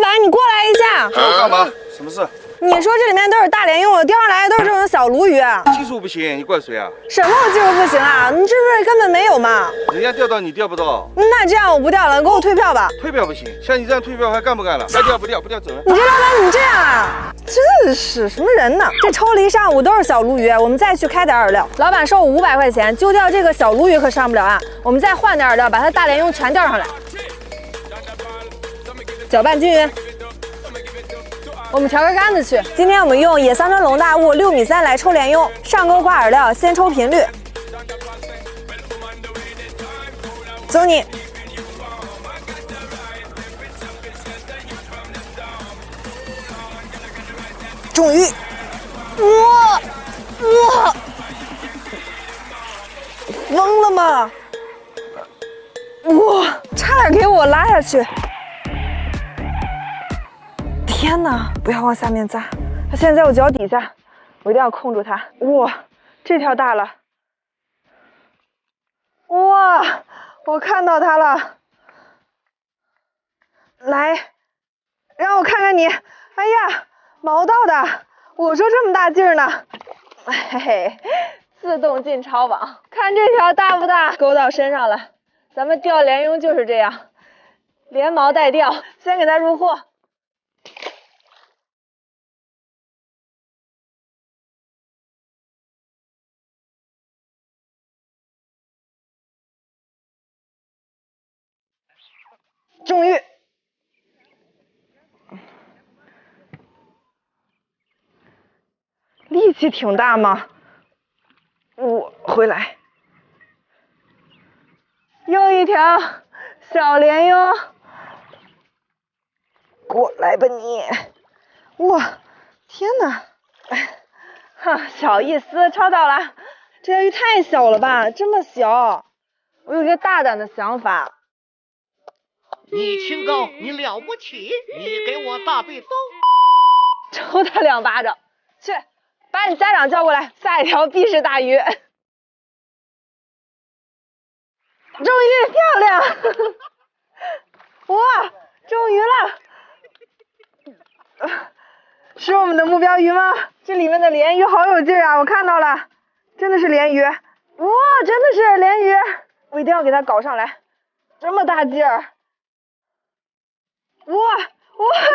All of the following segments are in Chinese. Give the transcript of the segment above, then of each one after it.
板，你过来一下。找我干嘛？什么事？你说这里面都是大连用，钓上来的都是这种小鲈鱼。技术不行，你怪谁啊？什么我技术不行啊？你这不是根本没有吗？人家钓到你钓不到，那这样我不钓了，你给我退票吧。退票不行，像你这样退票还干不干了？该钓不钓，不钓走人。你这老板怎么这样啊？真是什么人呢？这抽了一上午都是小鲈鱼，我们再去开点饵料。老板收我500块钱，就钓这个小鲈鱼可上不了岸。我们再换点饵料，把它大连用全钓上来。搅拌均匀。我们调根杆子去。今天我们用野三川龙大物6.3米来抽鲢鳙，上钩挂饵料，先抽频率。走你。终于，哇！疯了吗？哇！差点给我拉下去。天哪！不要往下面扎，它现在在我脚底下，我一定要控住它。哇，这条大了！哇，我看到它了！来，让我看看你。哎呀，毛到的！我说这么大劲儿呢。嘿嘿，自动进超网，看这条大不大？勾到身上了。咱们钓鲢鳙就是这样，连毛带钓。先给它入货。终于，力气挺大吗？我回来，又一条小鲢鳙，过来吧你！哇，天哪！哈，小意思，抄到了。这条鱼太小了吧，这么小。我有一个大胆的想法。你清高，你了不起，你给我大背兜，抽他2巴掌，去把你家长叫过来，下一条必是大鱼。终于漂亮！哇，中鱼了！是我们的目标鱼吗？这里面的鲢鱼好有劲儿啊！我看到了，真的是鲢鱼！哇，真的是鲢鱼！我一定要给它搞上来，这么大劲儿！哇哇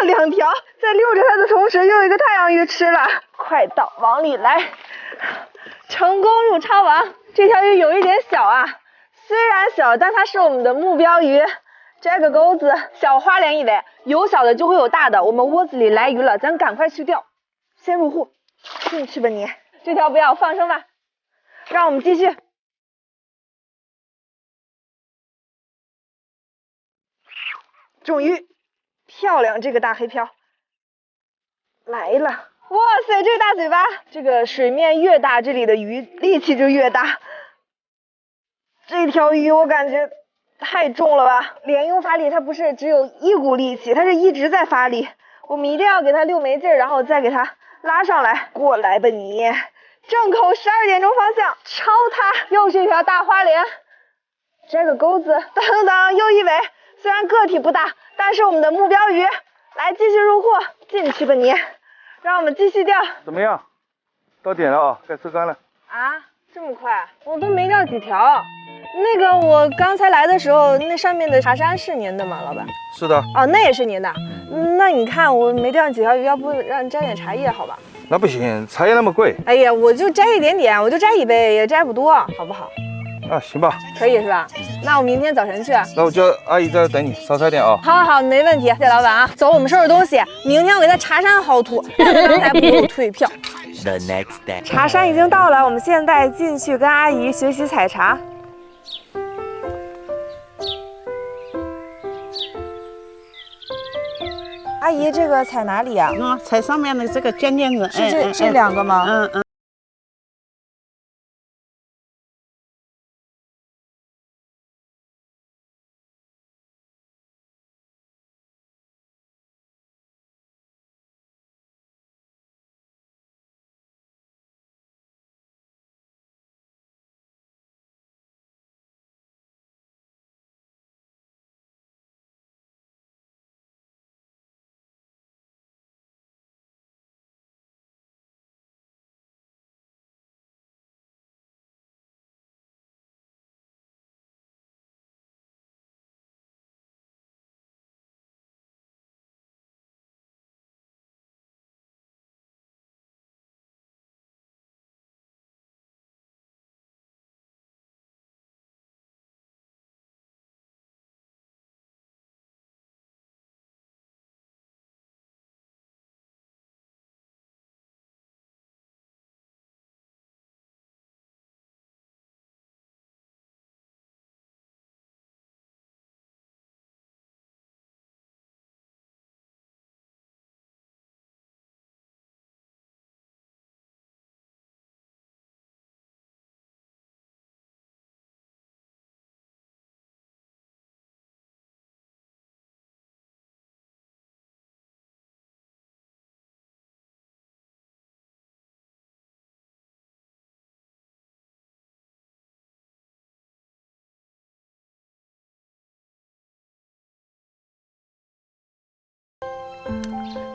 ，2条，在溜着它的同时，又有一个太阳鱼吃了。快到，往里来！成功入超网。这条鱼有一点小啊，虽然小，但它是我们的目标鱼。摘个钩子，小花鲢一尾，有小的就会有大的。我们窝子里来鱼了，咱赶快去钓。先入户，进去吧你。这条不要，放生吧。让我们继续。终于。漂亮，这个大黑漂来了！哇塞，这个大嘴巴，这个水面越大，这里的鱼力气就越大。这条鱼我感觉太重了吧？鲢鳙发力，它不是只有一股力气，它是一直在发力。我们一定要给它溜没劲儿，然后再给它拉上来。过来吧你！正口12点钟方向，抄它！又是一条大花鲢，摘个钩子，等等，又一尾。虽然个体不大，但是我们的目标鱼，来继续入货，进去吧你，让我们继续钓。怎么样？到点了啊，该收竿了。啊，这么快？我都没钓几条。那个我刚才来的时候，那上面的茶山是您的吗，老板？是的。哦，那也是您的。那你看我没钓几条鱼，要不让你摘点茶叶好吧？那不行，茶叶那么贵。哎呀，我就摘一点点，我就摘1杯，也摘不多，好不好？啊，行吧，可以是吧？那我明天早晨去。那我叫阿姨在这等你，少采点啊。好好，没问题，谢谢老板啊。走，我们收拾东西，明天我给他茶山薅土，刚才不给我退票。The next day， 茶山已经到了，我们现在进去跟阿姨学习采茶。阿姨，这个采哪里呀？采上面的这个尖尖子，是这2个吗？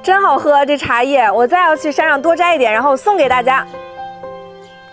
真好喝这茶叶，我再要去山上多摘一点，然后送给大家。